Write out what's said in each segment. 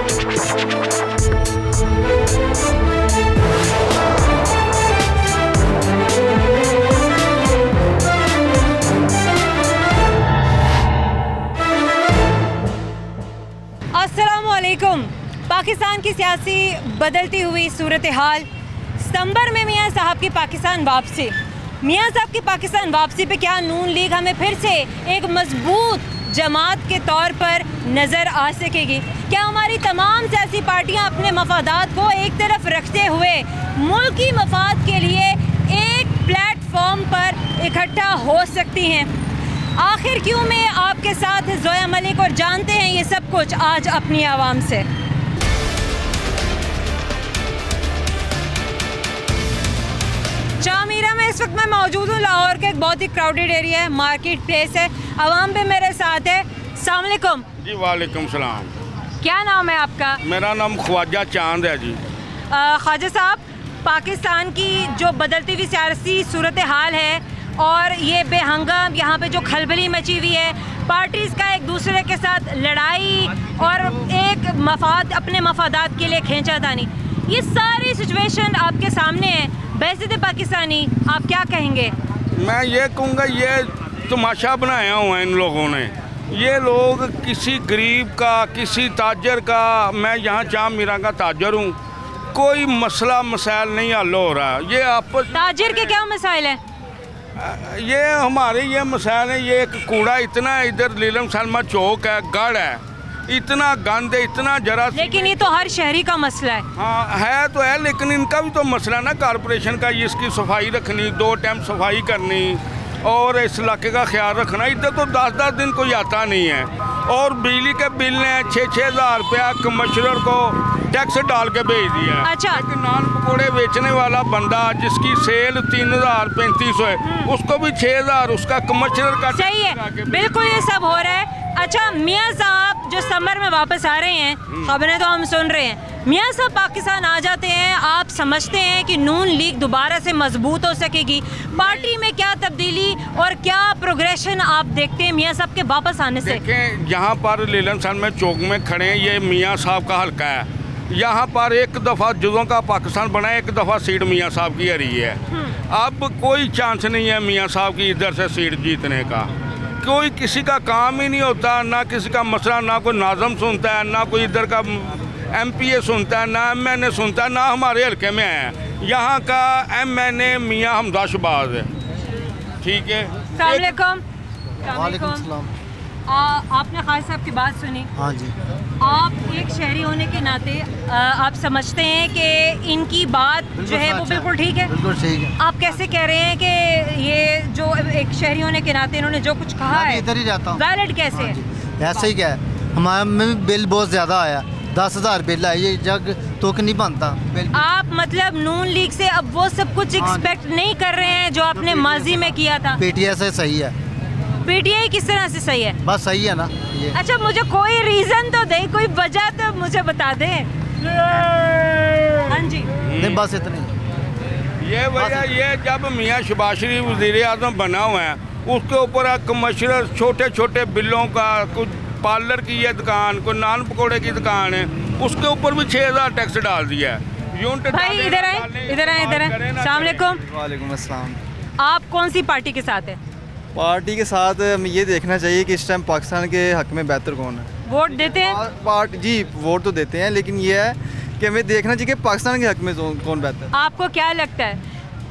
अस्सलामुअलैकुम। पाकिस्तान की सियासी बदलती हुई सूरत हाल, सितंबर में मियाँ साहब की पाकिस्तान वापसी। मियाँ साहब की पाकिस्तान वापसी पे क्या नून लीग हमें फिर से एक मजबूत जमात के तौर पर नज़र आ सकेगी? क्या हमारी तमाम सियासी पार्टियाँ अपने मफादात को एक तरफ रखते हुए मुल्की मफाद के लिए एक प्लेटफॉर्म पर इकट्ठा हो सकती हैं? आखिर क्यों में आपके साथ जोया मलिक और जानते हैं ये सब कुछ आज अपनी आवाम से। चामीरा में इस वक्त मैं मौजूद हूँ। लाहौर का एक बहुत ही क्राउडेड एरिया है, मार्केट प्लेस है। आवाम पे मेरे साथ है। अस्सलाम वालेकुम। जी वालेकुम सलाम। क्या नाम है आपका? मेरा नाम ख्वाजा चांद है जी। ख्वाजा साहब, पाकिस्तान की जो बदलती हुई सियासी सूरत हाल है और ये बेहंगम यहाँ पे जो खलबली मची हुई है, पार्टीज़ का एक दूसरे के साथ लड़ाई और एक मफाद अपने मफादात के लिए खींचातानी, ये सारी सिचुएशन आपके सामने है। बैसित पाकिस्तानी, आप क्या कहेंगे? मैं ये कहूँगा ये तमाशा बनाया हुआ है इन लोगों ने। ये लोग किसी गरीब का, किसी ताजर का, मैं यहाँ चामीरा का ताजर हूँ, कोई मसला मसाइल नहीं हल हो रहा। ये आपस ताजर के क्या मसाइल हैं? ये हमारे ये मसाइल है। ये एक कूड़ा इतना है, इधर लीलम सलमा चौक है, गढ़ है, इतना गंद है, इतना जरा। लेकिन ये तो हर शहरी का मसला है। हाँ है तो है, लेकिन इनका भी तो मसला ना कारपोरेशन का, इसकी सफाई रखनी, 2 टाइम सफाई करनी और इस इलाके का ख्याल रखना। इधर तो 10-10 दिन कोई आता नहीं है। और बिजली के बिल ने 6-6 हज़ार रुपया कमिश्नर को टैक्स डाल के भेज दिया। अच्छा। एक नान पकौड़े बेचने वाला बंदा जिसकी सेल 3035 है, उसको भी 6000 उसका कमिश्नर का। सही है, बिल्कुल ये सब हो रहा है। अच्छा, मियाँ साहब जो समर में वापस आ रहे हैं, खबरें तो हम सुन रहे हैं, मियाँ साहब पाकिस्तान आ जाते हैं, आप समझते हैं कि नून लीग दोबारा से मजबूत हो सकेगी? पार्टी में क्या तब्दीली और क्या प्रोग्रेशन आप देखते हैं मियाँ साहब के वापस आने से? देखें, यहाँ पर लीलन सन में चौक में खड़े हैं, ये मियाँ साहब का हल्का है। यहाँ पर एक दफ़ा जुदों का पाकिस्तान बना है, एक दफ़ा सीट मियाँ साहब की आ रही है। अब कोई चांस नहीं है मियाँ साहब की इधर से सीट जीतने का। कोई किसी का काम ही नहीं होता, ना किसी का मसला, ना कोई नाज़म सुनता है, ना कोई इधर का MPA सुनता है, ना MNA सुनता है, ना हमारे हल्के में है। यहाँ का MNA मियाँ हमदा शहबाज है। ठीक है। वालेकुम। आपने खान साहब की बात सुनी। हाँ जी। आप एक शहरी होने के नाते आप समझते हैं कि इनकी बात जो है वो बिल्कुल ठीक है? बिल्कुल ठीक है। आप कैसे कह रहे हैं कि ये जो एक शहरी होने के नाते इन्होंने जो कुछ कहा है इधर ही जाता हूँ, वैलिड कैसे है? ऐसा ही क्या है, हमारे में भी बिल बहुत ज़्यादा आया, 10,000 बिल है, ये जग तो नहीं बनता बिल। आप मतलब नून लीग से अब वो सब कुछ एक्सपेक्ट नहीं कर रहे हैं जो आपने माजी में किया था? PTI से सही है। PTI किस तरह से सही है? बस सही है ना ये। अच्छा, मुझे कोई रीजन तो दे, कोई वजह तो मुझे बता दें। हाँ जी। नहीं बस इतनी ये वजह, ये जब मियाँ शहबाज शरीफ वज़ीर आज़म बना हुआ है, उसके ऊपर कमिश्नर छोटे छोटे बिलों का, कुछ पार्लर की ये दुकान, कोई नान पकौड़े की दुकान है, उसके ऊपर भी 6000 टैक्स डाल दिया है। यूनिट भाई इधर आए। अस्सलाम वालेकुम। वालेकुम अस्सलाम। आप कौन सी पार्टी के साथ है? पार्टी के साथ हमें ये देखना चाहिए कि इस टाइम पाकिस्तान के हक में बेहतर कौन है। वोट देते हैं? जी वोट तो देते हैं, लेकिन ये है कि हमें देखना चाहिए कि पाकिस्तान के हक में कौन बेहतर है। आपको क्या लगता है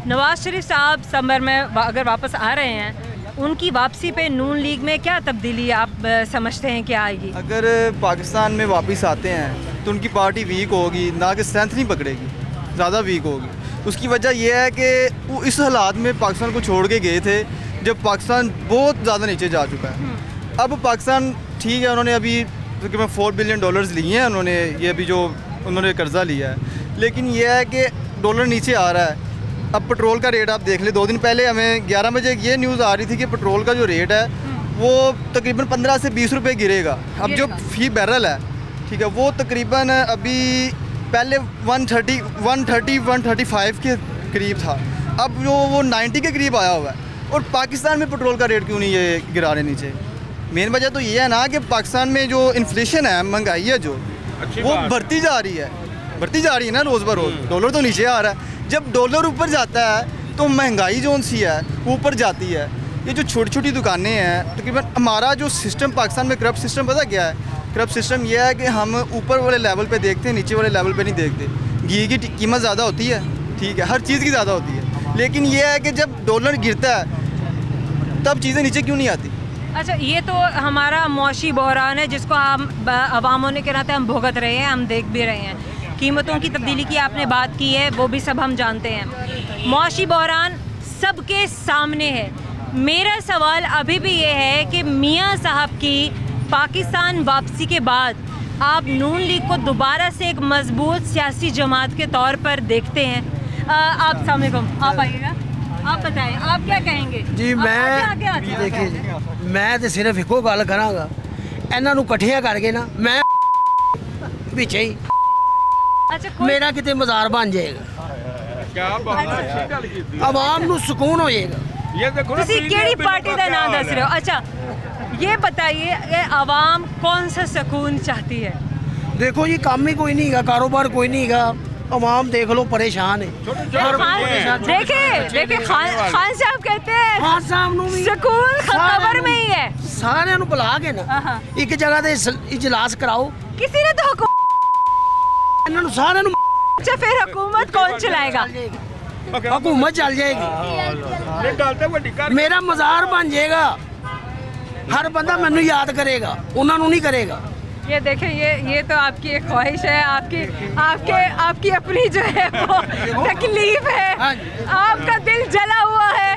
नवाज शरीफ साहब समर में अगर वापस आ रहे हैं, उनकी वापसी पे नून लीग में क्या तब्दीली आप समझते हैं कि आएगी? अगर पाकिस्तान में वापस आते हैं तो उनकी पार्टी वीक होगी, ना कि स्ट्रेंथ नहीं पकड़ेगी, ज़्यादा वीक होगी। उसकी वजह यह है कि वो इस हालात में पाकिस्तान को छोड़ के गए थे जब पाकिस्तान बहुत ज़्यादा नीचे जा चुका है। अब पाकिस्तान ठीक है, उन्होंने अभी तकरीबन $4 बिलियन लिए हैं उन्होंने, ये अभी जो उन्होंने कर्जा लिया है, लेकिन यह है कि डॉलर नीचे आ रहा है। अब पेट्रोल का रेट आप देख ले, 2 दिन पहले हमें 11 बजे ये न्यूज़ आ रही थी कि पेट्रोल का जो रेट है वो तकरीबन 15 से 20 रुपये गिरेगा। अब जो फी बैरल है, ठीक है, वो तकरीबन अभी पहले 135 के करीब था, अब वो 90 के करीब आया हुआ है। और पाकिस्तान में पेट्रोल का रेट क्यों नहीं ये गिरा रहे नीचे? मेन वजह तो ये है ना कि पाकिस्तान में जो इन्फ्लेशन है, महंगाई है, जो अच्छी वो बात। बढ़ती जा रही है ना रोज़ ब रोज़। डॉलर तो नीचे आ रहा है, जब डॉलर ऊपर जाता है तो महंगाई जो सी है वो ऊपर जाती है। ये जो छोटी छोटी दुकानें हैं, तकरीबन हमारा जो सिस्टम पाकिस्तान में करप्ट सिस्टम पता क्या है? करप्ट सिस्टम ये है कि हम ऊपर वाले लेवल पे देखते हैं, नीचे वाले लेवल पे नहीं देखते। घी की कीमत ज़्यादा होती है, ठीक है, हर चीज़ की ज़्यादा होती है, लेकिन ये है कि जब डॉलर गिरता है तब चीज़ें नीचे क्यों नहीं आती? अच्छा, ये तो हमारा मौशी बहरान है जिसको हम अवाम होने के नाते हम भुगत रहे हैं, हम देख भी रहे हैं। कीमतों की तब्दीली की आपने बात की है, वो भी सब हम जानते हैं। मौशी बहरान सबके सामने है। मेरा सवाल अभी भी ये है कि मियाँ साहब की पाकिस्तान वापसी के बाद आप नून लीग को दोबारा से एक मजबूत सियासी जमात के तौर पर देखते हैं? आप अस्सलाम वालेकुम, आप आइएगा, आप बताएं आप क्या कहेंगे? जी आप मैं आगे आगे आ देखिए जाइए। जी, मैं तो सिर्फ ਇੱਕੋ ਗੱਲ ਕਰਾਂਗਾ, ਇਹਨਾਂ ਨੂੰ ਇਕੱਠਿਆਂ ਕਰਕੇ ਨਾ ਮੈਂ ਵਿੱਚ ਹੀ अच्छा, कोई ਮੇਰਾ ਕਿਤੇ ਮਜ਼ਾਰ ਬਣ ਜਾਏਗਾ, क्या बहुत अच्छी गल कीती। ਆਵਾਮ ਨੂੰ ਸਕੂਨ ਹੋ ਜਾਏਗਾ। ये देखो ना, किसी PDP केड़ी पार्टी का क्या नाम हाल दस है? रहे हो? अच्छा, ये बताइए ये आवाम कौन सा सुकून चाहती है? देखो जी, काम ही कोई नहीं है, कारोबार कोई नहीं है, आवाम देख लो परेशान है। देखे खान साहब कहते हैं खान साहब ਨੂੰ ਵੀ सुकून खबर में ही है। ਸਾਰਿਆਂ ਨੂੰ ਬੁਲਾ ਕੇ ਨਾ हाँ। ਇੱਕ ਜਗ੍ਹਾ ਤੇ ਇਜਲਾਸ ਕਰਾਓ, किसी ने तो ਇਹਨਾਂ ਨੂੰ ਸਾਰਿਆਂ ਨੂੰ अच्छा, फिर हुकूमत कौन चलाएगा? हुकूमत चल जाएगी, ये डालते बड़ी कर मेरा मज़ार बन जाएगा, हर बंदा मैनू याद करेगा, उन्होंने नहीं करेगा। ये देखें, ये तो आपकी एक ख्वाहिश है, आपकी अपनी जो है वो तकलीफ हाँ। है, आपका दिल जला हुआ है,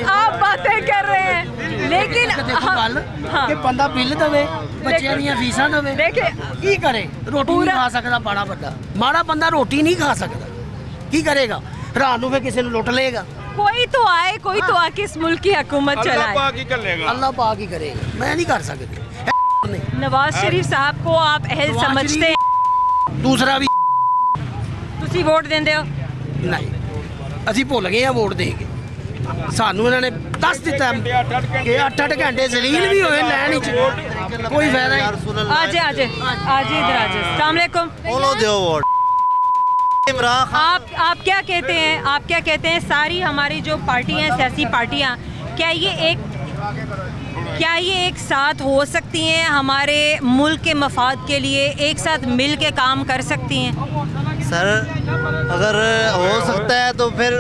आप बातें कर रहे हैं, लेकिन देखो गल हाँ। कि बंदा बिल दवे, बच्चियां ਦੀਆਂ ਫੀਸਾਂ ਦਵੇ, देखे ਕੀ करे? ਰੋਟੀ ਨਹੀਂ ਖਾ ਸਕਦਾ ਮਾੜਾ ਵੱਡਾ, ਮਾੜਾ ਬੰਦਾ ਰੋਟੀ ਨਹੀਂ ਖਾ ਸਕਦਾ, ਕੀ ਕਰੇਗਾ? ਰਾਤ ਨੂੰ ਫੇ ਕਿਸੇ ਨੂੰ ਲੁੱਟ ਲਏਗਾ। कोई तो आए, कोई तो आके इस मुल्क की हुकूमत अल्लाह चलाए। पाक ही कर लेगा। ਅੱਲਾਹ ਪਾਕ ਹੀ ਕਰੇਗਾ, ਮੈਂ ਨਹੀਂ ਕਰ ਸਕਦੀ। नवाज शरीफ साहब को आप अहल नवाज समझते हैं? ਦੂਸਰਾ ਵੀ ਤੁਸੀਂ ਵੋਟ ਦਿੰਦੇ ਹੋ? ਨਹੀਂ, ਅਸੀਂ ਭੁੱਲ ਗਏ ਆ ਵੋਟ ਦੇ ਕੇ। ਸਾਨੂੰ ਇਹਨਾਂ ਨੇ ਦੱਸ ਦਿੱਤਾ ਕਿ 8-8 ਘੰਟੇ ਜ਼ਲੀਲ ਵੀ ਹੋਏ ਲੈਣ ਵਿੱਚ ਕੋਈ ਫਾਇਦਾ ਨਹੀਂ। आजे आजे आजे इधर आजे। अस्सलाम वालेकुम। बोलो दो वोट इमरान खान। आप क्या कहते हैं, आप क्या कहते हैं सारी हमारी जो पार्टियां हैं, सियासी पार्टियां, क्या ये एक साथ हो सकती हैं, हमारे मुल्क के मफाद के लिए एक साथ मिल के काम कर सकती हैं? सर अगर हो सकता है तो फिर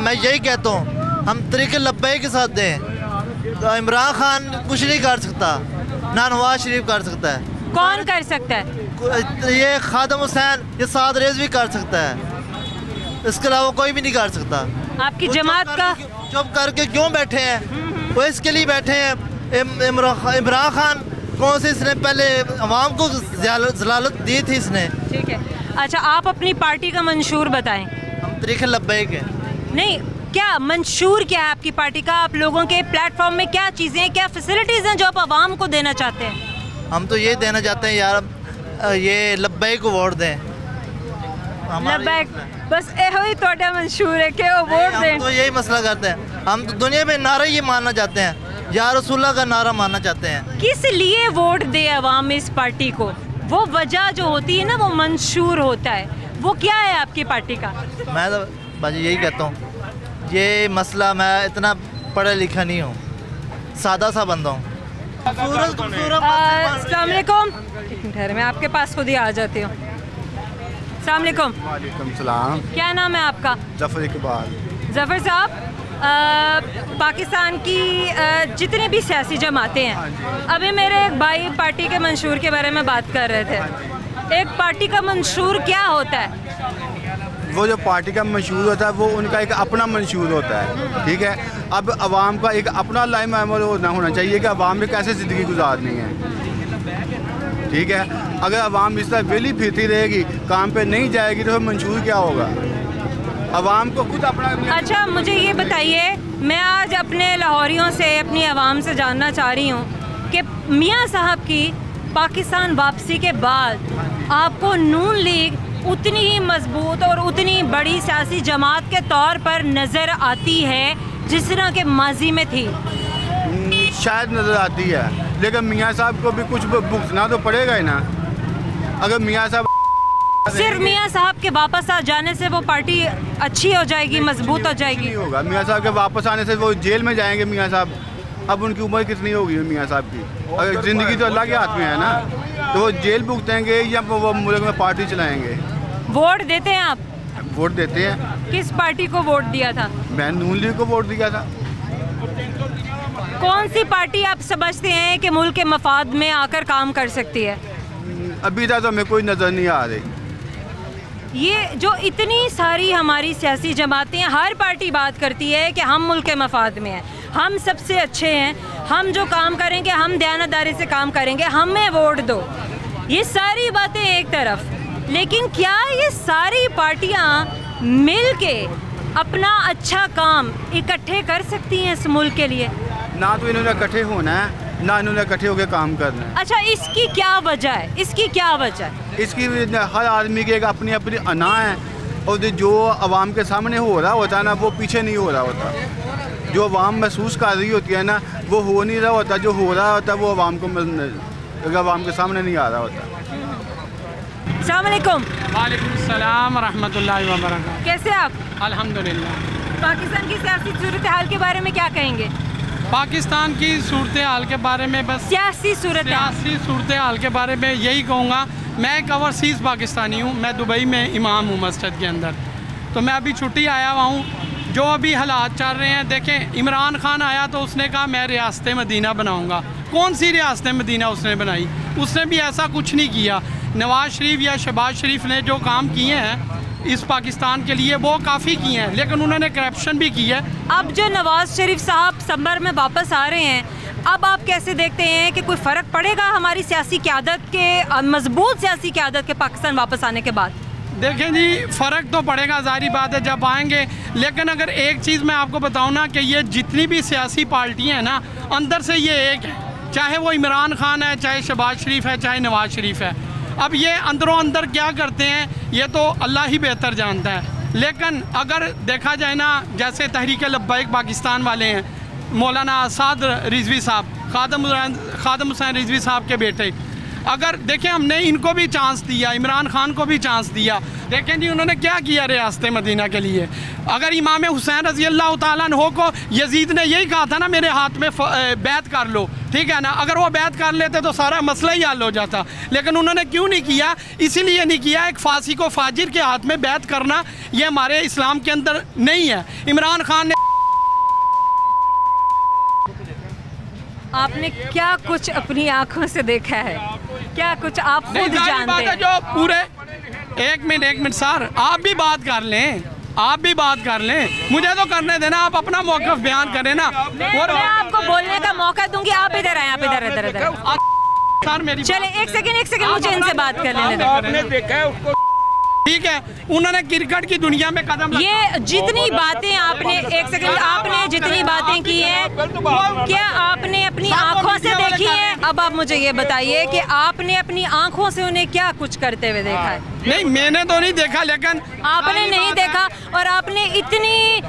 मैं यही कहता हूँ हम तरीके लब्बे के साथ दें। तो इमरान खान कुछ नहीं कर सकता, ना नवाज शरीफ कर सकता है, कौन कर सकता है? ये खादम हुसैन, ये साद रेज भी कर सकता है, इसके अलावा कोई भी नहीं कर सकता। आपकी वो जमात का चुप करके क्यों बैठे हैं? वो इसके लिए बैठे हैं। इमरान खान कौन से इसने पहले अवाम को जलालत दी थी इसने। ठीक है। अच्छा, आप अपनी पार्टी का मंशूर बताएं। हम तरीके लब्बे के नहीं, क्या मंशूर क्या है आपकी पार्टी का? आप लोगों के प्लेटफॉर्म में क्या चीज़ें हैं, क्या फैसिलिटीज़ हैं जो आप आवाम को देना चाहते हैं? हम तो ये देना चाहते हैं यार, ये लब्बे को वोट दें। लब्बैक, बस एहो ही तोड़ा मंशूर है कि वो वोट हम दें। तो यही मसला करते हैं, हम तो दुनिया में नारा ये मानना चाहते हैं, या रसूलुल्लाह का नारा मानना चाहते हैं। किस लिए वोट दे अवाम इस पार्टी को? वो वजह जो होती है ना, वो मंशूर होता है, वो क्या है आपकी पार्टी का? मैं तो बस यही कहता हूँ, ये मसला, मैं इतना पढ़ा लिखा नहीं हूँ, सादा सा बंदा हूँ। अस्सलाम वालेकुम। एक मिनट ठहरे, मैं आपके पास खुद ही आ जाती हूँ। अस्सलाम वालेकुम। वालेकुम सलाम। क्या नाम है आपका? जफर इकबाल। जफ़र साहब, पाकिस्तान की जितनी भी सियासी जमातें हैं, अभी मेरे एक भाई पार्टी के मंशूर के बारे में बात कर रहे थे। एक पार्टी का मंशूर क्या होता है? वो जो पार्टी का मंशूर होता है वो उनका एक अपना मंशूर होता है, ठीक है। अब आवाम का एक अपना लाइम अमल होना चाहिए कि आवाम में कैसे ज़िंदगी गुजारनी है, ठीक है। अगर आवाम इस तरह वेली फिरती रहेगी, काम पे नहीं जाएगी, तो फिर मंशूर क्या होगा? आवाम को खुद अपना। अच्छा, मुझे ये बताइए, मैं आज अपने लाहौरियों से, अपनी आवाम से जानना चाह रही हूँ कि मियाँ साहब की पाकिस्तान वापसी के बाद आपको नून लीग उतनी ही मजबूत और उतनी बड़ी सियासी जमात के तौर पर नज़र आती है जिस तरह के माजी में थी? शायद नज़र आती है, लेकिन मियाँ साहब को भी कुछ भुगतना तो पड़ेगा ही ना। अगर मियाँ साहब सिर्फ मियाँ साहब के वापस आ जाने से वो पार्टी अच्छी हो जाएगी, मजबूत हो जाएगी? नहीं होगा। मियाँ साहब के वापस आने से वो जेल में जाएंगे मियाँ साहब। अब उनकी उम्र कितनी होगी मियाँ साहब की? अगर ज़िंदगी तो अल्लाह के हाथ में है ना, तो वो जेल भुगतेंगे या वो मुल्क में पार्टी चलाएंगे? वोट देते हैं आप? वोट देते हैं। किस पार्टी को वोट दिया था? मैं नून लीग को वोट दिया था। कौन सी पार्टी आप समझते हैं कि मुल्क के मफाद में आकर काम कर सकती है? अभी तक तो हमें कोई नज़र नहीं आ रही। ये जो इतनी सारी हमारी सियासी जमातें, हर पार्टी बात करती है कि हम मुल्क के मफाद में हैं, हम सबसे अच्छे हैं, हम जो काम करेंगे हम दयानतदारी से काम करेंगे, हमें वोट दो। ये सारी बातें एक तरफ, लेकिन क्या ये सारी पार्टियां मिल के अपना अच्छा काम इकट्ठे कर सकती हैं इस मुल्क के लिए? ना तो इन्होंने इकट्ठे होना है, ना इन्होंने इकट्ठे होकर काम करना है। अच्छा, इसकी क्या वजह है? इसकी क्या वजह है? इसकी हर आदमी की एक अपनी अपनी अना है, और जो आवाम के सामने हो रहा होता है ना, वो पीछे नहीं हो रहा होता। जो आवाम महसूस कर रही होती है ना, वो हो नहीं रहा होता। जो हो रहा होता है वो आवाम के सामने नहीं आ रहा होता। अस्सलाम वालेकुम। वालेकुम सलाम रहमतुल्लाहि व बरकातहू। कैसे आप? अल्हम्दुलिल्लाह। पाकिस्तान की सियासी सूरत हाल के बारे में क्या कहेंगे? पाकिस्तान की सूरत हाल के बारे में बस सियासी सूरत हाल के बारे में यही कहूँगा। मैं एक ओवरसीज़ पाकिस्तानी हूँ, मैं दुबई में इमाम हूँ मस्जिद के अंदर। तो मैं अभी छुट्टी आया हुआ हूँ। जो अभी हालात चल रहे हैं, देखें, इमरान खान आया तो उसने कहा मैं रियासत मदीना बनाऊँगा। कौन सी रियासत मदीना उसने बनाई? उसने भी ऐसा कुछ नहीं किया। नवाज़ शरीफ या शहबाज शरीफ ने जो काम किए हैं इस पाकिस्तान के लिए वो काफ़ी किए हैं, लेकिन उन्होंने करप्शन भी की है। अब जो नवाज़ शरीफ साहब सितंबर में वापस आ रहे हैं, अब आप कैसे देखते हैं कि कोई फ़र्क पड़ेगा हमारी सियासी क़यादत के, मजबूत सियासी क़यादत के पाकिस्तान वापस आने के बाद? देखें जी, फ़र्क तो पड़ेगा, ज़ाहिर बात है जब आएंगे। लेकिन अगर एक चीज़ मैं आपको बताऊं ना कि ये जितनी भी सियासी पार्टियां हैं ना, अंदर से ये एक है। चाहे वो इमरान खान है, चाहे शहबाज शरीफ है, चाहे नवाज़ शरीफ है। अब ये अंदरों अंदर क्या करते हैं ये तो अल्लाह ही बेहतर जानता है। लेकिन अगर देखा जाए ना, जैसे तहरीक लब्बैक पाकिस्तान वाले हैं, मौलाना आसाद रिजवी साहब, खादम हुसैन रिजवी साहब के बेटे, अगर देखें हमने इनको भी चांस दिया, इमरान खान को भी चांस दिया। देखें जी उन्होंने क्या किया रियासत मदीना के लिए। अगर इमाम हुसैन रज़ी अल्लाह ताला अन्हो को यजीद ने यही कहा था ना मेरे हाथ में बैत कर लो, ठीक है ना, अगर वो बैत कर लेते तो सारा मसला ही हल हो जाता। लेकिन उन्होंने क्यों नहीं किया? इसीलिए नहीं किया, एक फांसी को फाजिर के हाथ में बैत करना ये हमारे इस्लाम के अंदर नहीं है। इमरान खान ने आपने क्या कुछ अपनी आंखों से देखा है, क्या कुछ आप खुद जानते हैं? जो पूरे एक मिनट सर, आप भी बात कर लें, आप भी बात कर लें, मुझे तो करने देना, आप अपना मौक़िफ़ बयान करें ना। और मैं आपको बोलने का मौका दूंगी, आप इधर आए, आप इधर सर मेरी चले एक सेकंड मुझे इनसे बात कर लेने दें। आपने देखा है उसको, ठीक है, उन्होंने क्रिकेट की दुनिया में कदम ये जितनी बातें आपने, एक सेकंड, आपने जितनी बातें की हैं क्या आपने अपनी आंखों से देखी है? अब आप मुझे ये बताइए कि आपने अपनी आंखों से उन्हें क्या कुछ करते हुए देखा है? नहीं, मैंने तो नहीं देखा, लेकिन आपने नहीं देखा और आपने इतनी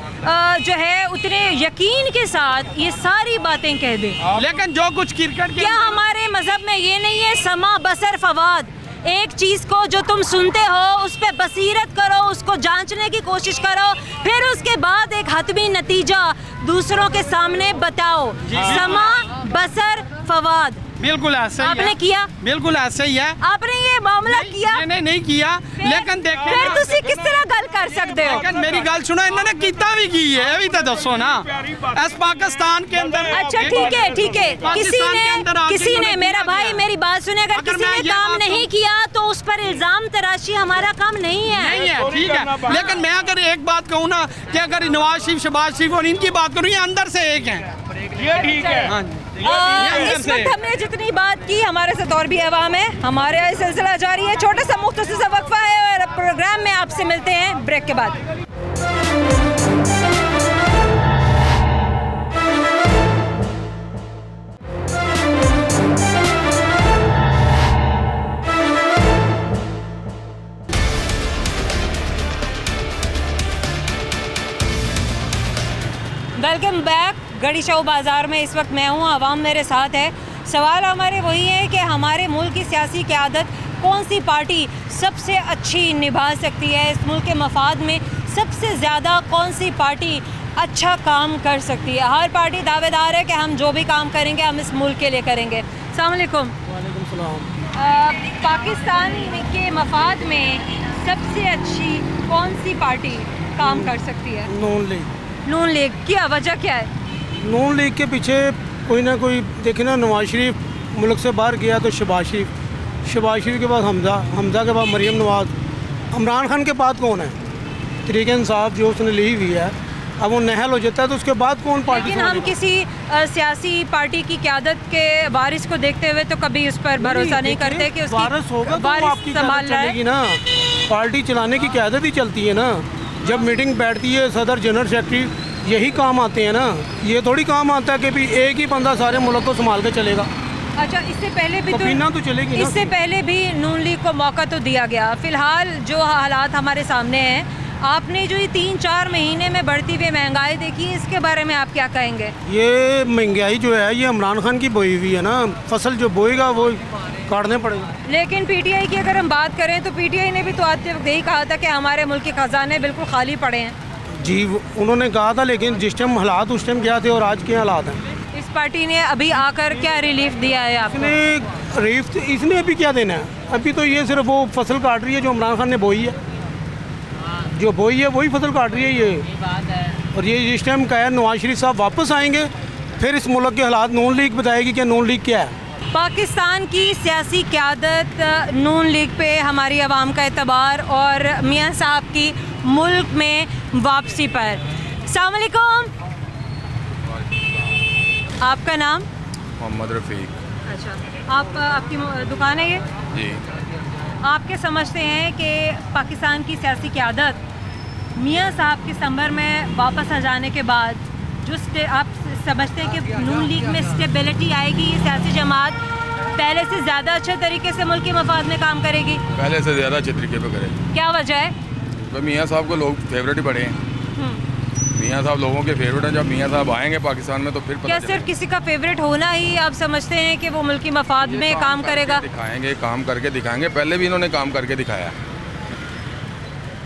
जो है उतने यकीन के साथ ये सारी बातें कह दी। लेकिन जो कुछ क्रिकेट क्या हमारे मजहब में ये नहीं है समा बसर फवाद? एक चीज़ को जो तुम सुनते हो उस पर बसीरत करो, उसको जांचने की कोशिश करो, फिर उसके बाद एक हतमी नतीजा दूसरों के सामने बताओ। समा बसर फवाद बिल्कुल ऐसा ही आपने किया, बिल्कुल ऐसा ही है। आपने ये मामला किया? मैंने नहीं किया, लेकिन देखें फिर तुसी किस तरह गल कर सकते हो? लेकिन मेरी गल सुनो, इन्होंने कितना भी की है, अभी तो दसो ना। इस पाकिस्तान के अंदर अच्छा ठीक है, किसी ने मेरा भाई मेरी बात सुने, अगर किसी ने काम नहीं किया तो उस पर इल्जाम तराशी हमारा काम नहीं है, ठीक है। लेकिन मैं अगर एक बात कहूँ ना कि अगर नवाज शरीफ, शहबाज शरीफ और इनकी बात करूँ, ये अंदर से एक है, ये ठीक है। हाँ जी। इस वक्त हमने जितनी बात की, हमारे साथ और भी अवाम है, हमारे यहाँ सिलसिला जारी है। छोटा सा मुख्तसर सा वक्फा है और प्रोग्राम में आपसे मिलते हैं ब्रेक के बाद। Welcome back. गड़ी शाह बाज़ार में इस वक्त मैं हूँ, आवाम मेरे साथ है। सवाल हमारे वही है कि हमारे मुल्क की सियासी क़यादत कौन सी पार्टी सबसे अच्छी निभा सकती है इस मुल्क के मफाद में, सबसे ज़्यादा कौन सी पार्टी अच्छा काम कर सकती है। हर पार्टी दावेदार है कि हम जो भी काम करेंगे हम इस मुल्क के लिए करेंगे। अस्सलाम वालेकुम। वालेकुम सलाम। पाकिस्तान के मफाद में सबसे अच्छी कौन सी पार्टी काम कर सकती है? नून लीग। नून लीग की वजह क्या है? नून लीग के पीछे कोई ना कोई, देखे ना, नवाज शरीफ मुल्क से बाहर गया तो शहबाज शरीफ के बाद हमजा के बाद मरीम नवाज, इमरान खान के बाद कौन है? तहरीक इंसाफ जो उसने ली हुई है, अब वो नहल हो जाता है तो उसके बाद कौन पार्टी? लेकिन हम किसी सियासी पार्टी की क़यादत के वारिस को देखते हुए तो कभी उस पर भरोसा नहीं करते कि उसकी वारिस होगा तो वो आपकी संभाल रहा चलेगी ना। पार्टी चलाने की क़यादत ही चलती है ना। जब मीटिंग बैठती है सदर जनरल सेक्रेटरी, यही काम आते हैं ना। ये थोड़ी काम आता है कि भी एक ही बंदा सारे मुल्क को संभाल के चलेगा। अच्छा, इससे पहले भी तो चलेगी ना। इससे पहले भी नून लीग को मौका तो दिया गया। फ़िलहाल जो हालात हमारे सामने हैं, आपने जो ये 3-4 महीने में बढ़ती हुई महंगाई देखी है, इसके बारे में आप क्या कहेंगे? ये महंगाई जो है ये इमरान खान की बोई हुई है ना। फसल जो बोएगा वो काटने पड़ेगा। लेकिन पीटीआई की अगर हम बात करें तो पीटीआई ने भी तो आते वक्त यही कहा था कि हमारे मुल्क के खजाने बिल्कुल खाली पड़े हैं। जी, उन्होंने कहा था, लेकिन जिस टाइम हालात उस टाइम क्या थे और आज के हालात हैं। इस पार्टी ने अभी आकर क्या रिलीफ दिया है आपको? इसने अभी क्या देना है? अभी तो ये सिर्फ वो फसल काट रही है जो इमरान खान ने बोई है। जो बोई है वही फसल काट रही है ये। और ये जिस टाइम का है नवाज शरीफ साहब वापस आएंगे, फिर इस मुल्क के हालात नून लीग बताएगी कि नून लीग क्या है। पाकिस्तान की सियासी क़यादत, नून लीग पे हमारी आवाम का एतबार और मियाँ साहब की मुल्क में वापसी पर। अस्सलाम वालेकुम। आपका नाम? मोहम्मद रफ़ीक। अच्छा, आपकी दुकान है ये? जी। आप क्या समझते हैं कि पाकिस्तान की सियासी क़यादत मियाँ साहब के संबर में वापस आ जाने के बाद जो आप समझते हैं कि नून लीग में स्टेबिलिटी आएगी, ये सियासी जमात पहले से ज़्यादा अच्छे तरीके से मुल्क के मफाद में काम करेगी? पहले से ज़्यादा अच्छे तरीके पे करेगी। क्या वजह है? तो मियाँ साहब को लोग फेवरेट ही पड़े हैं। मियाँ साहब लोगों के फेवरेट हैं। जब मियाँ साहब आएंगे पाकिस्तान में तो फिर क्या सिर्फ किसी का फेवरेट होना ही आप समझते हैं कि वो मुल्की मफाद में काम करेगा? दिखाएंगे, काम करके दिखाएंगे। पहले भी इन्होंने काम करके दिखाया।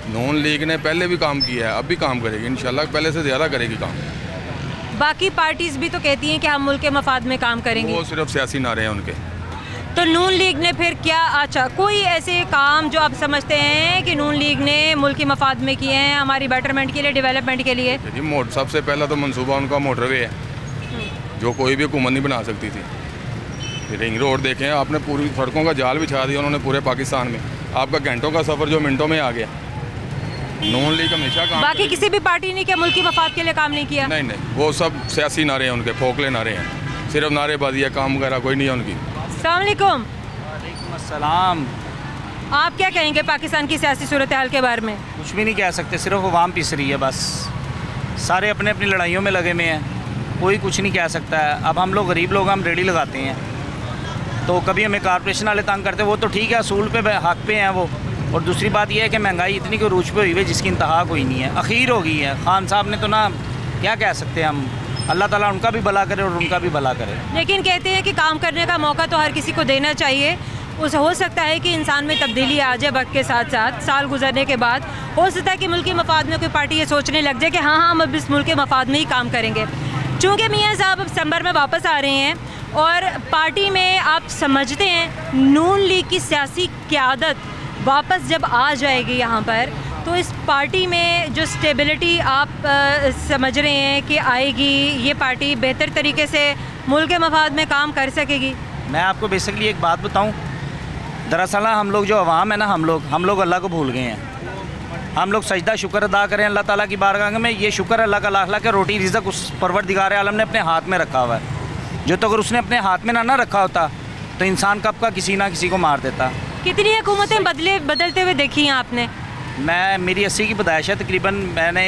नून लीग ने पहले भी काम किया है, अब भी काम करेगी इंशाल्लाह, पहले से ज़्यादा करेगी काम। बाकी पार्टीज भी तो कहती हैं कि हम मुल्क के मफाद में काम करेंगे। वो सिर्फ सियासी नारे हैं उनके। तो नून लीग ने फिर क्या, अच्छा कोई ऐसे काम जो आप समझते हैं कि नून लीग ने मुल्की मफाद में किए हैं, हमारी बेटरमेंट के लिए, डेवलपमेंट के लिए? जी, सबसे पहला तो मंसूबा उनका मोटरवे है जो कोई भी हुकूमत नहीं बना सकती थी। रिंग रोड देखें आपने, पूरी सड़कों का जाल बिछा दिया उन्होंने पूरे पाकिस्तान में। आपका घंटों का सफ़र जो मिनटों में आ गया। नून लीग हमेशा काम, बाकी किसी भी पार्टी ने क्या मुल्की मफाद के लिए काम नहीं किया? नहीं, वो सब सियासी नारे हैं उनके, खोखले नारे हैं, सिर्फ नारेबाजी है, काम वगैरह कोई नहीं है उनकी। अस्सलाम वालेकुम। वालेकुम अस्सलाम। आप क्या कहेंगे पाकिस्तान की सियासी सूरत हाल के बारे में? कुछ भी नहीं कह सकते, सिर्फ अवाम पिस रही है बस। सारे अपने अपनी लड़ाइयों में लगे हुए हैं, कोई कुछ नहीं कह सकता है। अब हम लोग गरीब लोग, हम रेडी लगाते हैं तो कभी हमें कॉर्पोरेशन वाले तंग करते, वो तो ठीक है, असूल पे हक पे हैं वो। और दूसरी बात यह है कि महंगाई इतनी को रूज पे हुई है जिसकी इंतहा कोई नहीं है, अखीर हो गई है। खान साहब ने तो ना, क्या कह सकते हैं हम, अल्लाह ताला उनका भी भला करे और उनका भी भला करे। लेकिन कहते हैं कि काम करने का मौका तो हर किसी को देना चाहिए। उस हो सकता है कि इंसान में तब्दीली आ जाए वक्त के साथ साथ, साल गुजरने के बाद हो सकता है कि मुल्क के मफाद में कोई पार्टी ये सोचने लग जाए कि हाँ हम अब इस मुल्क के मफाद में ही काम करेंगे। चूँकि मियाँ साहब अब सितंबर में वापस आ रहे हैं और पार्टी में आप समझते हैं नून लीग की सियासी क़यादत वापस जब आ जाएगी यहाँ पर, तो इस पार्टी में जो स्टेबिलिटी आप समझ रहे हैं कि आएगी, ये पार्टी बेहतर तरीके से मुल्क के मफाद में काम कर सकेगी? मैं आपको बेसिकली एक बात बताऊं, दरअसल हम लोग जो अवाम है ना, हम लोग अल्लाह को भूल गए हैं। हम लोग सजदा शुक्र अदा करें अल्लाह ताला की बारगाह में। ये शुक्र अल्लाह का लाख लाख के रोटी रिज़्क़ उस परवरदिगार आलम ने अपने हाथ में रखा हुआ है। जो तो अगर उसने अपने हाथ में ना रखा होता तो इंसान कब का किसी ना किसी को मार देता। कितनी हुकूमतें बदलते हुए देखी हैं आपने? मेरी 80 की पैदाइश है तकरीबन। मैंने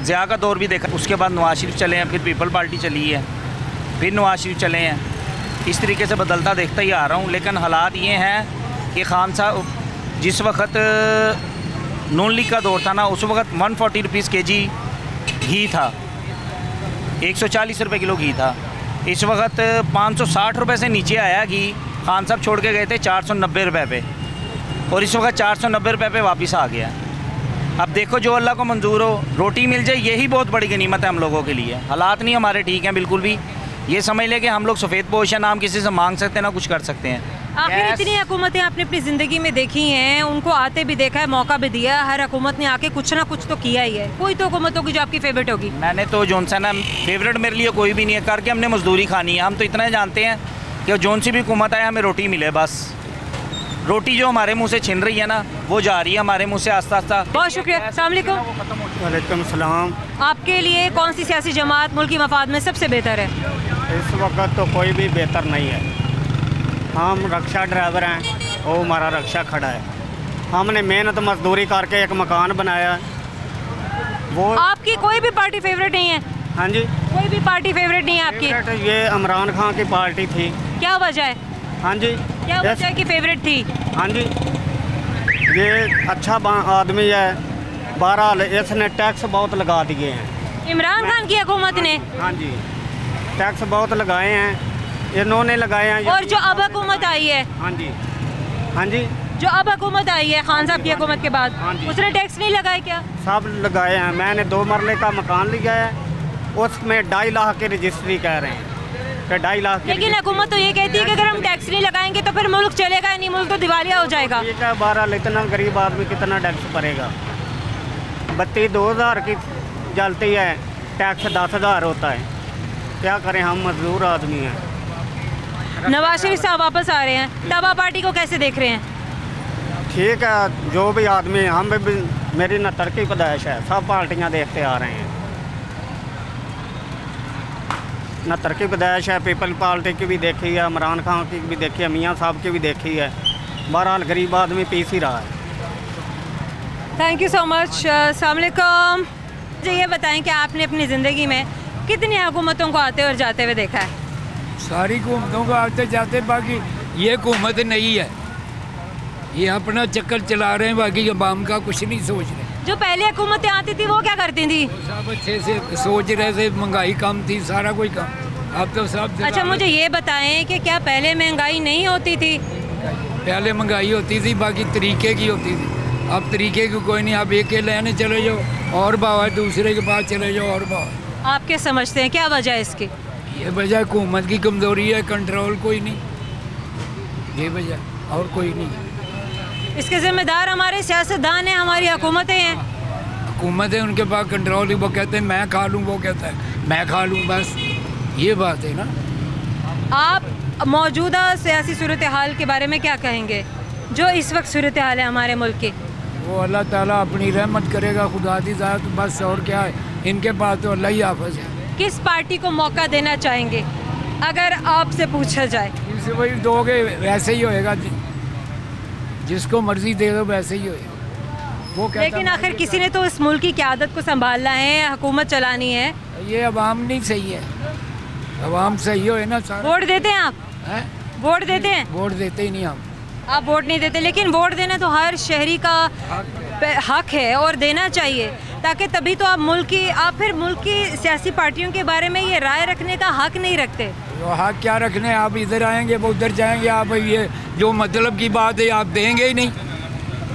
ज़िया का दौर भी देखा, उसके बाद नवाज शरीफ चले हैं, फिर पीपल पार्टी चली है, फिर नवाज शरीफ चले हैं। इस तरीके से बदलता देखता ही आ रहा हूँ। लेकिन हालात ये हैं कि खान साहब जिस वक्त नून लीग का दौर था ना, उस वक्त 140 रुपीज़ kg घी था, 140 रुपये किलो घी था। इस वक्त 560 रुपये से नीचे आया घी। खान साहब छोड़ के गए थे 490 रुपये पे। और इस वक्त 490 रुपये पे वापस आ गया है। अब देखो जो अल्लाह को मंजूर हो, रोटी मिल जाए यही बहुत बड़ी गनीमत है हम लोगों के लिए। हालात नहीं हमारे ठीक हैं बिल्कुल भी, ये समझ लें कि हम लोग सफ़ेद पोश हैं, ना हम किसी से मांग सकते हैं ना कुछ कर सकते हैं। आखिर इतनी हुकूमतें आपने अपनी ज़िंदगी में देखी हैं, उनको आते भी देखा है, मौका भी दिया है, हर हुकूमत ने आके कुछ ना कुछ तो किया ही है। कोई तो हुकूमत होगी जो आपकी फेवरेट होगी? मैंने तो जोन सा ना फेवरेट मेरे लिए कोई भी नहीं है, करके हमने मजदूरी खानी है। हम तो इतना जानते हैं कि जोन सी भी हुकूमत आए हमें रोटी मिले बस। रोटी जो हमारे मुंह से छिन रही है ना, वो जा रही है हमारे मुंह से आस्ता आस्ता। बहुत शुक्रिया। अस्सलाम वालेकुम। वालेकुम सलाम। आपके लिए कौन सी सियासी जमात मुल्क की मफाद में सबसे बेहतर है? इस वक्त तो कोई भी बेहतर नहीं है। हम रक्षा ड्राइवर हैं, वो हमारा रक्षा खड़ा है। हमने मेहनत मजदूरी करके एक मकान बनाया है। वो आपकी कोई भी पार्टी फेवरेट नहीं है? हाँ जी, कोई भी पार्टी फेवरेट नहीं है आपकी? ये इमरान खान की पार्टी थी। क्या वजह है? हाँ जी, क्या वजह है कि फेवरेट थी? हाँ जी, ये अच्छा आदमी है। बहरहाल इसने टैक्स बहुत लगा दिए हैं। इमरान खान की हुकूमत ने? हाँ जी, टैक्स बहुत लगाए हैं, इन्होंने लगाए हैं। और जो अब हुकूमत आई है? हाँ जी, हाँ जी, जो अब हुकूमत आई है खान साहब की हुकूमत के बाद, उसने टैक्स नहीं लगाए क्या? सब लगाए हैं। मैंने 2 मरले का मकान लिया है, उसमें 2.5 लाख की रजिस्ट्री कह रहे हैं कि 2.5 लाख। लेकिन हुकूमत तो ये कहती है कि अगर हम टैक्स नहीं लगाएंगे तो फिर मुल्क चलेगा नहीं, मुल्क तो दिवालिया हो जाएगा। ठीक है, 12 इतना गरीब आदमी कितना टैक्स भरेगा? बत्ती 2000 की जलती है, टैक्स 10,000 होता है। क्या करें, हम मजदूर आदमी हैं। नवाज शरीफ साहब वापस आ रहे हैं, तब आप पार्टी को कैसे देख रहे हैं? ठीक है, जो भी आदमी, हम भी, मेरी न तरक्की पैदाइश है, सब पार्टियां देखते आ रहे हैं। न तरक्की पैदाइश है, पीपल पार्टी की भी देखी है, इमरान खान की भी देखी है, मियाँ साहब की भी देखी है। बहरहाल गरीब आदमी पीस ही रहा है। Thank you so much. अस्सलाम वालेकुम। मुझे ये बताएं कि आपने अपनी ज़िंदगी में कितनी हुकूमतों को आते और जाते हुए देखा है? सारी हुकूमतों को आते जाते, बाकी ये हुकूमत नहीं है, ये अपना चक्कर चला रहे हैं, बाकी अवाम का कुछ नहीं सोच रहे। जो पहले हुकूमतें आती थी वो क्या करती थी? सब अच्छे से सोच रहे थे, महंगाई कम थी, सारा कोई कम। अब तो सब। अच्छा, मुझे ये बताएं कि क्या पहले महंगाई नहीं होती थी? पहले महंगाई होती थी, बाकी तरीके की होती थी। अब तरीके की कोई नहीं। आप एक के लेने चले जाओ और भाव है, दूसरे के पास चले जाओ और भाव। आप क्या समझते हैं, क्या वजह है इसकी? ये वजह हुकूमत की कमज़ोरी है, कंट्रोल कोई नहीं, ये वजह और कोई नहीं। इसके ज़िम्मेदार हमारे सियासतदान हैं, हमारी हुकूमतें हैं। हुकूमत है, उनके पास कंट्रोल, वो कहते हैं मैं खा लूँ, वो कहता है मैं खा लूँ, बस ये बात है ना। आप मौजूदा सियासी सूरत हाल के बारे में क्या कहेंगे, जो इस वक्त सूरत हाल है हमारे मुल्क की? वो अल्लाह ताला अपनी रहमत करेगा, खुदा दी ज़ात, बस और क्या है। इनके पास तो अल्लाह ही हाफ़िज़ है। किस पार्टी को मौका देना चाहेंगे अगर आपसे पूछा जाए? इसे वही दोगे वैसे ही होएगा, जिसको मर्जी दे दो वैसे ही होएगा। वो लेकिन आखिर किसी ने तो इस मुल्क की क़यादत को संभालना है, हुकूमत चलानी है। ये अवाम नहीं सही है, अवाम सही हो ना। वोट देते हैं आप? है? वोट देते हैं? वोट देते ही नहीं हम। आप वोट नहीं देते, लेकिन वोट देना तो हर शहरी का हक है और देना चाहिए, ताकि तभी तो आप फिर मुल्क की सियासी पार्टियों के बारे में ये राय रखने का हक नहीं रखते। तो हक क्या रखने, आप इधर आएंगे वो उधर जाएंगे, आप ये जो मतलब की बात है आप देंगे ही नहीं।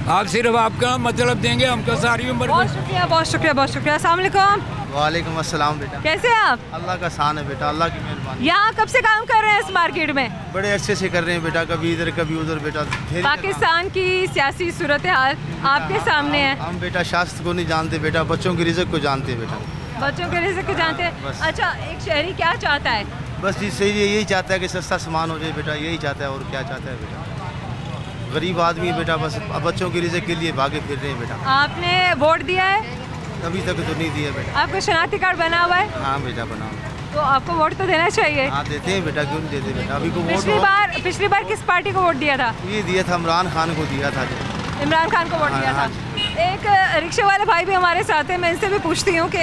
आप सिर्फ आपका मतलब देंगे, हमको सारी उम्र। बहुत शुक्रिया, बहुत शुक्रिया, बहुत शुक्रिया। अस्सलाम वालेकुम। वालेकुम अस्सलाम बेटा। कैसे हैं आप? अल्लाह का शान है बेटा, अल्लाह की मेहरबानी। यहाँ कब से काम कर रहे हैं इस मार्केट में? बड़े अच्छे से कर रहे हैं बेटा, कभी इधर कभी उधर बेटा। पाकिस्तान की सियासी सूरत हाल आपके सामने है। हम बेटा शास्त्र को नहीं जानते बेटा, बच्चों की रिज़्क़ को जानते हैं बेटा। बच्चों के रिज़्क़ को जानते हैं। अच्छा, एक शहरी क्या चाहता है? बस यही चाहता है कि सस्ता सामान हो जाए बेटा, यही चाहता है, और क्या चाहता है बेटा। गरीब आदमी है बेटा, बस बच्चों की रिज़्क़ के लिए भागे फिर रहे हैं बेटा। आपने वोट दिया है? अभी तक तो नहीं दिया बेटा। आपको शनाख्ती कार्ड बना हुआ है? हाँ बेटा बना। तो आपको वोट तो देना चाहिए। हाँ देते हैं बेटा, क्यों नहीं देते बेटा। अभी को पिछली बार किस पार्टी को वोट दिया था? ये दिया था इमरान खान को दिया था। इमरान खान को वोट दिया था। एक रिक्शे वाले भाई भी हमारे साथ हैं, मैं इनसे भी पूछती हूँ कि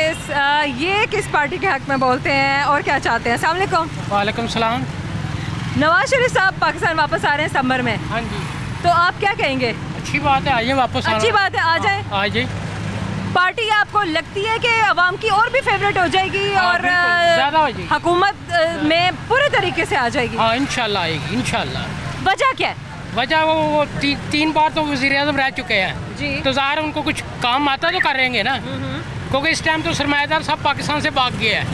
ये किस पार्टी के हक में बोलते हैं और क्या चाहते हैं। अस्सलाम वालेकुम। वालेकुम सलाम। नवाज शरीफ साहब पाकिस्तान वापस आ रहे हैं समर में। हाँ जी। तो आप क्या कहेंगे? अच्छी बात है, आइए वापस। अच्छी बात है, आ जाए। आ जाए। पार्टी आपको लगती है कि अवाम की और भी फेवरेट हो जाएगी और ज़्यादा हो जाएगी, हुकूमत में पूरे तरीके से आ जाएगी? हाँ इंशाल्लाह आएगी, इंशाल्लाह। वजह क्या है? वजह वो तीन बार तो वज़ीर-ए-आज़म रह चुके हैं जी। तो ज़ाहिर उनको कुछ काम आता तो करेंगे ना, क्योंकि इस टाइम तो सरमायादार सब पाकिस्तान से भाग गया है,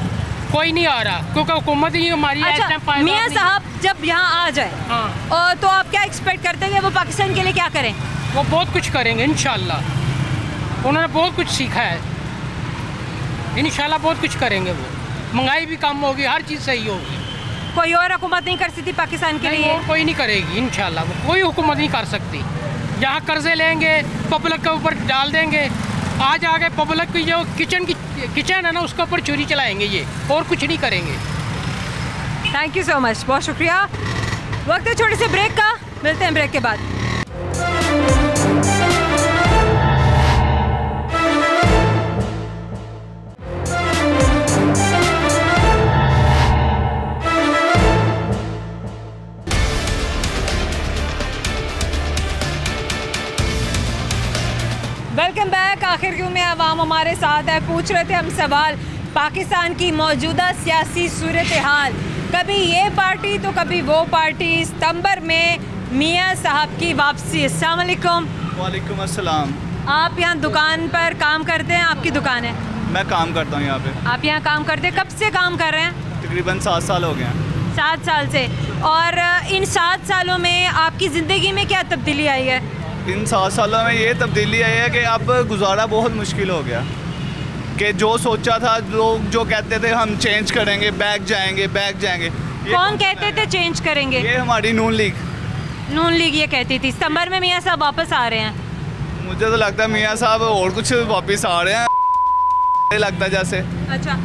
कोई नहीं आ रहा क्योंकि हुकूमत ही हमारी है इस टाइम। अच्छा, मियाँ साहब जब यहाँ आ जाए हाँ। तो आप क्या एक्सपेक्ट करते हैं वो पाकिस्तान के लिए क्या करें? वो बहुत कुछ करेंगे इंशाल्लाह, उन्होंने बहुत कुछ सीखा है, इंशाल्लाह बहुत कुछ करेंगे वो। महंगाई भी कम होगी, हर चीज़ सही होगी। कोई और हुकूमत नहीं कर सकती पाकिस्तान के लिए? कोई नहीं करेगी इंशाल्लाह, वो कोई हुकूमत नहीं कर सकती। यहाँ कर्जे लेंगे, पब्लिक के ऊपर डाल देंगे, आज आगे पब्लिक की जो किचन है ना उसके ऊपर चोरी चलाएंगे ये, और कुछ नहीं करेंगे। थैंक यू सो मच, बहुत शुक्रिया। वक्त है छोटे से ब्रेक का, मिलते हैं ब्रेक के बाद। Welcome back. आखिर क्यों में आवाम हमारे साथ है, पूछ रहे थे हम सवाल पाकिस्तान की मौजूदा सियासी सूरत हाल, कभी ये पार्टी तो कभी वो पार्टी। सितंबर में मियाँ साहब की वापसी। अस्सलाम वालेकुम। वालेकुम अस्सलाम। आप यहाँ दुकान पर काम करते हैं? आपकी दुकान है? मैं काम करता हूँ यहाँ पे। आप यहाँ काम करते हैं, कब से काम कर रहे हैं? तकरीबन 7 साल हो गए हैं। 7 साल से। और इन 7 सालों में आपकी ज़िंदगी में क्या तब्दीली आई है? इन 7 सालों में ये तब्दीली आई है कि अब गुजारा बहुत मुश्किल हो गया, कि जो सोचा था, लोग जो कहते थे हम चेंज करेंगे, बैक जाएंगे। कौन कहते थे चेंज करेंगे? ये हमारी नून लीग ये कहती थी। सितंबर में मियाँ साहब वापस आ रहे हैं। मुझे तो लगता है मियाँ साहब और कुछ वापस आ रहे हैं, लगता है जैसे। अच्छा,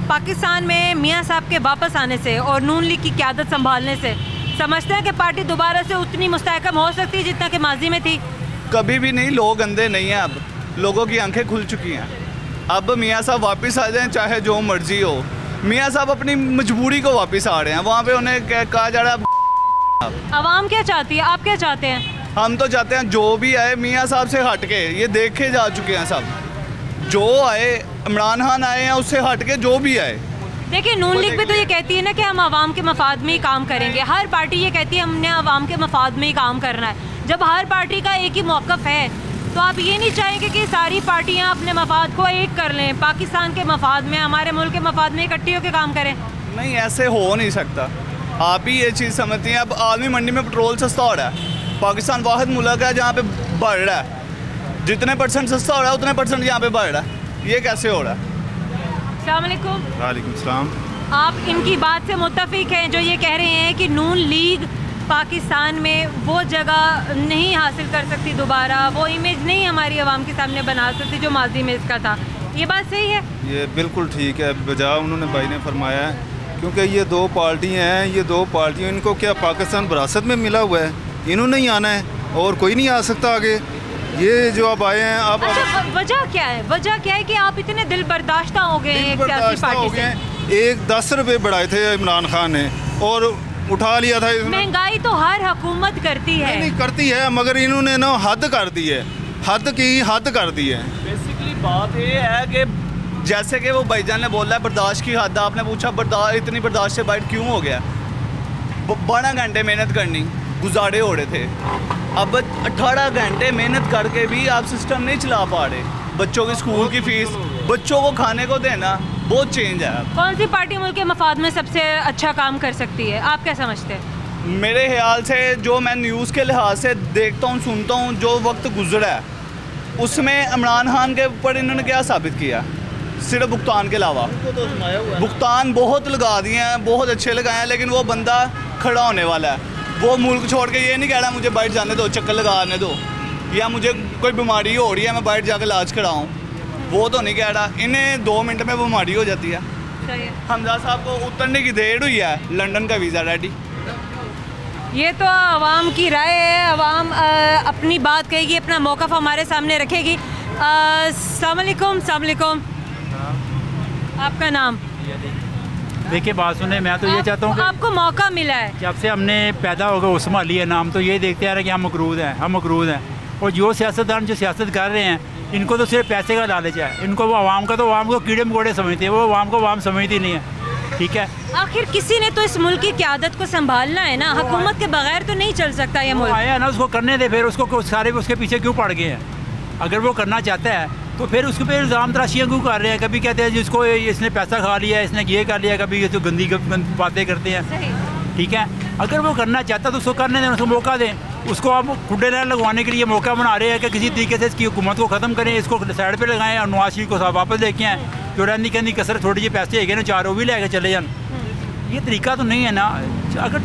पाकिस्तान में मियाँ साहब के वापस आने से और नून लीग की क़यादत संभालने से समझते हैं कि पार्टी दोबारा से उतनी मुस्तहकम हो सकती है जितना कि माजी में थी? कभी भी नहीं, लोग अंधे नहीं हैं, अब लोगों की आंखें खुल चुकी हैं। अब मियाँ साहब वापस आ जाएं चाहे जो मर्जी हो। मियाँ साहब अपनी मजबूरी को वापस आ रहे हैं, वहाँ पे उन्हें कहा जा रहा है। आवाम क्या चाहती है, आप क्या चाहते हैं? हम तो चाहते हैं जो भी आए मियाँ साहब से हट के, ये देखे जा चुके हैं सब, जो आए इमरान खान आए हैं उससे हट के जो भी आए। देखिए, नून लीग भी तो ये कहती है ना कि हम आवाम के मफाद में ही काम करेंगे। हर पार्टी ये कहती है हमने आवाम के मफाद में ही काम करना है। जब हर पार्टी का एक ही मौक़िफ़ है तो आप ये नहीं चाहेंगे कि सारी पार्टियां अपने मफाद को एक कर लें, पाकिस्तान के मफाद में, हमारे मुल्क के मफाद में इकट्ठी होकर काम करें? नहीं, ऐसे हो नहीं सकता। आप ही ये चीज़ समझती हैं। अब आलमी मंडी में पेट्रोल सस्ता हो रहा है, पाकिस्तान वाहिद मुल्क है जहाँ पे बढ़ रहा है, जितने % सस्ता हो रहा है उतने % यहाँ पे बढ़ रहा है। ये कैसे हो रहा है? अस्सलाम वालेकुम। वालेकुम सलाम। आप इनकी बात से मुत्तफिक हैं जो ये कह रहे हैं कि नून लीग पाकिस्तान में वो जगह नहीं हासिल कर सकती, दोबारा वो इमेज नहीं हमारी आवाम के सामने बना सकती जो माजी में इसका था? ये बात सही है? ये बिल्कुल ठीक है, बजा उन्होंने भाई ने फरमाया है, क्योंकि ये 2 पार्टियाँ हैं, ये 2 पार्टियाँ, इनको क्या पाकिस्तान विरासत में मिला हुआ है, इन्होंने ही आना है और कोई नहीं आ सकता आगे। ये जो आप आए हैं आप। अच्छा, वजह क्या है? वजह क्या है कि आप इतने दिल बर्दाश्ता हो गए हैं एक सियासी पार्टी से? एक 10 रुपये बढ़ाए थे इमरान खान ने और उठा लिया था। महंगाई तो हर हुकूमत करती है। नहीं करती है, मगर इन्होंने ना हद कर दी है, हद कर दी है। बेसिकली बात ये है कि जैसे कि वो भाईजान ने बोला है बर्दाश्त की हद, आपने पूछा इतनी बर्दाश्त से बाइट क्यों हो गया? 12 घंटे मेहनत करनी, गुजारे हो रहे थे। अब 18 घंटे मेहनत करके भी आप सिस्टम नहीं चला पा रहे। बच्चों की स्कूल की फीस, बच्चों को खाने को देना, बहुत चेंज है। कौन सी पार्टी मुल्क के मफाद में सबसे अच्छा काम कर सकती है, आप क्या समझते हैं? मेरे ख्याल से जो मैं न्यूज़ के लिहाज से देखता हूँ, सुनता हूँ, जो वक्त गुजरा है उसमें इमरान खान के ऊपर इन्होंने क्या साबित किया? सिर्फ भुगतान के अलावा भुगतान बहुत लगा दिए हैं, बहुत अच्छे लगाए हैं, लेकिन वो बंदा खड़ा होने वाला है। वो मुल्क छोड़ के ये नहीं कह रहा मुझे बाहर जाने दो, चक्कर लगाने दो, या मुझे कोई बीमारी हो रही है मैं बाहर जाकर इलाज कराऊँ, वो तो नहीं कह रहा। इन्हें 2 मिनट में बीमारी हो जाती है। हमजा साहब को उतरने की देर हुई है, लंदन का वीज़ा रेडी। ये तो आवाम की राय है, आवाम अपनी बात कहेगी, अपना मौक़िफ़ हमारे सामने रखेगी। अस्सलाम वालेकुम। आपका नाम? देखिए बात सुने, मैं तो ये चाहता हूँ कि आपको मौका मिला है, जब से हमने पैदा होकर उस्मानी है नाम, तो ये देखते आ रहे हैं कि हम मकरूद हैं। और जो सियासतदान जो सियासत कर रहे हैं, इनको तो सिर्फ पैसे का लालच है। इनको वो आवाम का तो आवाम को कीड़े मकोड़े समझते हैं, वो आवाम को आवाम समझती नहीं है। ठीक है। आखिर किसी ने तो इस मुल्क की क़यादत को संभालना है ना, हुकूमत के बगैर तो नहीं चल सकता ये मुल्क। आया ना, उसको करने दे, फिर उसको सारे उसके पीछे क्यों पड़ गए हैं? अगर वो करना चाहता है तो फिर उसके पे इल्ज़ाम तराशियाँ क्यों कर रहे हैं? कभी कहते हैं जिसको इसने पैसा खा लिया, इसने ये कर लिया, कभी ये तो गंदी बातें करते हैं। ठीक है, अगर वो करना चाहता तो उसको करने दें, उसको मौका दें। उसको आप खुडे नहर लगवाने के लिए मौका बना रहे हैं कि किसी तरीके से इसकी हुकूमत को ख़त्म करें, इसको साइड पे लगाएं और नवाज शरीफ को साथ वापस लेके आएँ। जो रहनी कहनी कसर थोड़ी जी पैसे है ना, 4 वो भी लेके चले जान। ये तरीका तो नहीं है ना। अगर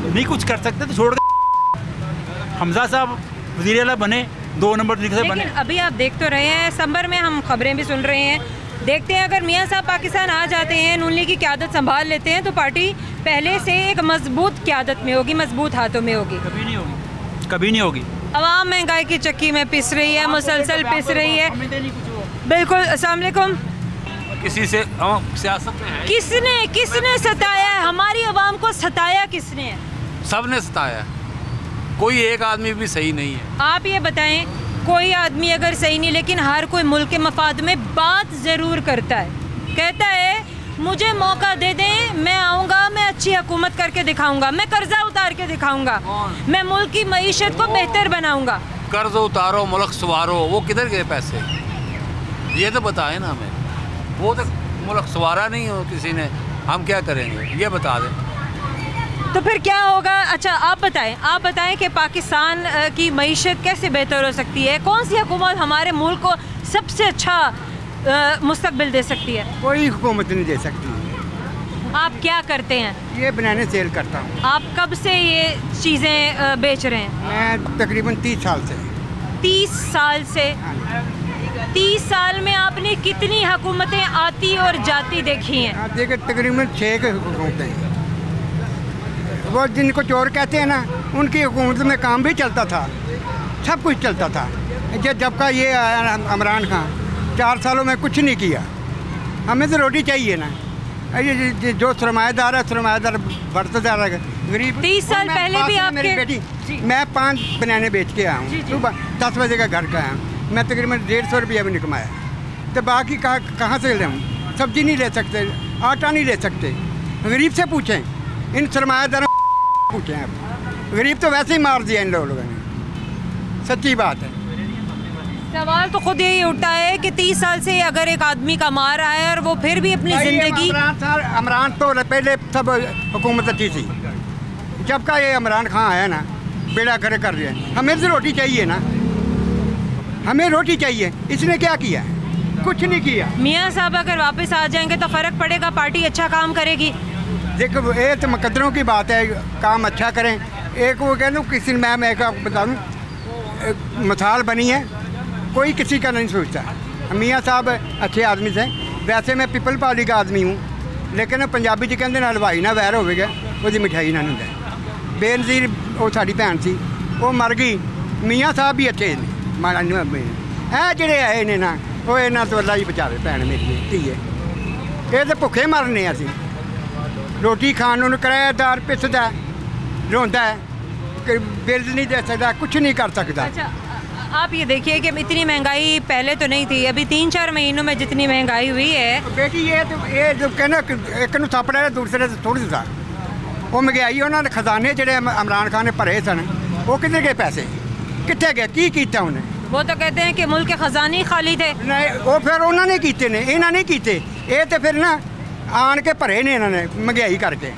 नहीं कुछ कर सकते तो छोड़ हमजा साहब वज़ीर आला बने, 2 नंबर तरीके से बने। अभी आप देख तो रहे हैं, सितंबर में हम खबरें भी सुन रहे हैं। देखते हैं अगर मियाँ साहब पाकिस्तान आ जाते हैं, नून लीग की क़यादत संभाल लेते हैं, तो पार्टी पहले से एक मजबूत क़यादत में होगी, मजबूत हाथों में होगी। कभी नहीं होगी, कभी नहीं होगी। अवाम महंगाई की चक्की में पिस रही है, मुसलसल पिस रही है। बिल्कुल। अस्सलाम वालेकुम। किसी से सियासत में है, किसने सताया है हमारी आवाम को? सताया किसने है? सब ने सताया, कोई एक आदमी भी सही नहीं है। आप ये बताएं, कोई आदमी अगर सही नहीं, लेकिन हर कोई मुल्क के मफाद में बात ज़रूर करता है, कहता है मुझे मौका दे दें, मैं आऊँगा, मैं अच्छी हुकूमत करके दिखाऊंगा, मैं कर्जा उतार के दिखाऊंगा, मैं मुल्क की मईशत को बेहतर बनाऊंगा। कर्ज उतारो, मुल्क सवारो, वो किधर गए पैसे? ये तो बताएं ना हमें। वो तो मुल्क सवारा नहीं हो किसी ने, हम क्या करेंगे ये बता दें। तो फिर क्या होगा? अच्छा आप बताएं कि पाकिस्तान की मईशत कैसे बेहतर हो सकती है? कौन सी हुकूमत हमारे मुल्क को सबसे अच्छा मुस्तकबिल दे सकती है? कोई हुकूमत नहीं दे सकती। आप क्या करते हैं? ये बनाने सेल करता हूँ। आप कब से ये चीज़ें बेच रहे हैं? मैं तकरीबन 30 साल से। 30 साल से? 30 साल में आपने कितनी हुकूमतें आती और जाती देखी हैं? आप देखिए तकरीबन 6 हुकूमतें हैं। वो जिनको चोर कहते हैं ना, उनकी हुकूमत में काम भी चलता था, सब कुछ चलता था। जब का ये आया इमरान खान, 4 सालों में कुछ नहीं किया। हमें तो रोटी चाहिए ना। ये जो सरमाएदार है, सरमाएदार बढ़ता जा रहा है, गरीब। 30 साल पहले भी आपके मेरी बेटी, मैं 5 बनाने बेच के आया हूँ, सुबह 10 बजे का घर का आया हूँ। मैं तकरीबन 150 रुपया भी नहीं कमाया, तो बाकी कहाँ से ले आऊँ? सब्जी नहीं ले सकते, आटा नहीं ले सकते। गरीब से पूछें, इन सरमाएदारों पूछें। आप गरीब तो वैसे ही मार दिया इन लोगों ने, सच्ची बात है। सवाल तो खुद यही उठता है कि 30 साल से अगर एक आदमी कमा रहा है और वो फिर भी अपनी ज़िंदगी। इमरान तो पहले सब हुकूमत अच्छी थी, जब का ये इमरान खान आया ना, बेड़ा घर कर रहे हैं। हमें तो रोटी चाहिए ना, हमें रोटी चाहिए। इसने क्या किया? कुछ नहीं किया। मियाँ साहब अगर वापस आ जाएंगे तो फ़र्क पड़ेगा, पार्टी अच्छा काम करेगी। देखो ये तो मुकद्दरों की बात है, काम अच्छा करें। एक वो कह दूँ किसी, मैं एक आपको बता दूँ, मिसाल बनी है, कोई किसी का नहीं सोचता। मियाँ साहब अच्छे आदमी थे। वैसे मैं पीपल पार्टी का आदमी हूँ, लेकिन पंजाबी च कहते हलवाई ना वैर होगा, वो मिठाई ना होंगे। बेनज़ीर वो साड़ी भैन सी, वो मर गई। मियाँ साहब भी अच्छे ने, माड़ा नहीं है। जोड़े आए ने ना, वो इन्हों तो अल्लाह ही बचावे। भैन मेरी धी है, ये तो भुखे मरने असी। रोटी खान उन्हें किराएदार पिसदा, रोंदा है, बिल नहीं दे सकता, कुछ नहीं कर सकता। अच्छा, आप ये देखिए कि इतनी महंगाई पहले तो नहीं थी, अभी 3-4 महीनों में जितनी महंगाई हुई है। बेटी ये जो कहना एक नूं थप्पड़ है, दूसरे से थोड़ी सा वो महंगाई। उन्होंने खजाने जोड़े इमरान खान ने भरे सन, वो कितने गए पैसे? कितने गए? की किया उन्हें? वो तो कहते हैं कि मुल्क के खजाने ही खाली थे। नहीं, वो फिर उन्होंने कीते ने, इन्होंने नहीं कीते। ये तो फिर ना आन के भरे ने इन्होंने महंगाई करके।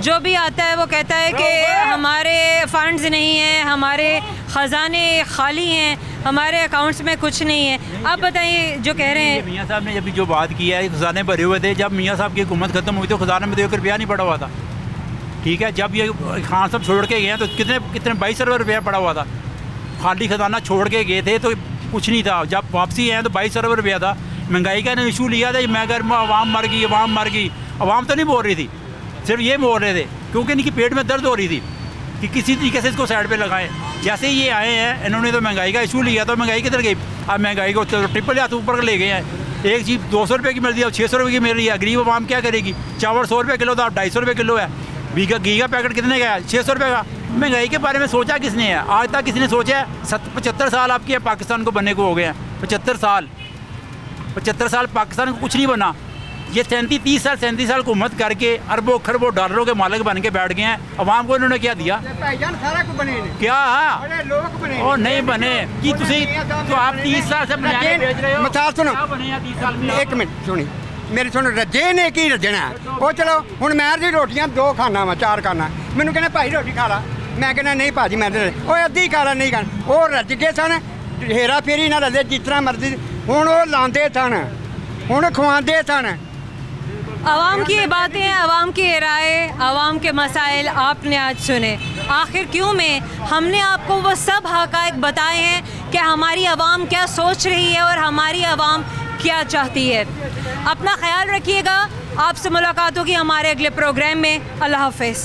जो भी आता है वो कहता है कि हमारे फंड्स नहीं हैं, हमारे ख़जाने खाली हैं, हमारे अकाउंट्स में कुछ नहीं है। आप बताइए जो कह रहे हैं। मियाँ साहब ने जब जो बात की है, खजाने भरे हुए थे। जब मियाँ साहब की हुकूमत ख़त्म हुई तो खजाने में तो 1 रुपया नहीं पड़ा हुआ था। ठीक है, जब ये खान साहब छोड़ के गए तो कितने 22 अरब रुपया पड़ा हुआ था। खाली खजाना छोड़ के गए थे तो कुछ नहीं था। जब वापसी आए तो 22 अरब रुपया था। महंगाई का इशू लिया था, मैं अगर आवाम मर गई, आवाम मर गई। आवाम तो नहीं बोल रही थी, सिर्फ ये बोल रहे थे क्योंकि इनकी पेट में दर्द हो रही थी कि किसी तरीके से इसको साइड पे लगाएं। जैसे ये आए हैं, इन्होंने तो महंगाई का इशू लिया, तो महंगाई किधर गई? अब महंगाई को ट्रिपल या तो ऊपर ले गए हैं। एक चीज़ 200 रुपये की मिल रही है, 600 रुपये की मिल रही है। गरीब आवाम क्या करेगी? चावल 100 रुपये किलो था, अब 250 रुपये किलो है। घी का पैकेट कितने का है? 600 रुपये का। महंगाई के बारे में सोचा किसने है? आज तक किसी ने सोचा है? 75 साल आपके पाकिस्तान को बनने को हो गए हैं। 75 साल पाकिस्तान को कुछ नहीं बना। ये 37 साल हुकूमत करके अरबों खरबों डॉलरों के मालिक बन के बैठ गए हैं। अवाम को इन्होंने क्या दिया? सारा कुछ बने क्या लोग बने और नहीं बने कि तो आप 30 साल से बनाने भेज रहे हो। मिसाल सुनो, क्या बने हैं 30 साल में? एक मिनट सुनी मेरी सुनो, रजे ने की रजना वो चलो हुण मैं दी रोटियां 2 खाना वा 4 खाना, मैनू कहना भाई रोटी खा ला, मैं कहना नहीं भाजी मैं वो अद्धी खा ला नहीं खाना, वो रज गए सन, हेरा फेरी ना रजे जिस तरह मर्जी हुण वो लांदे सन, हुण खुआंदे सन। आवाम की बातें, आवाम की राय, आवाम के मसाइल आपने आज सुने। आखिर क्यों में हमने आपको वो सब हक़ाइक़ बताए हैं कि हमारी आवाम क्या सोच रही है और हमारी आवाम क्या चाहती है। अपना ख्याल रखिएगा। आपसे मुलाकात होगी हमारे अगले प्रोग्राम में। अल्लाह हाफ़िज़।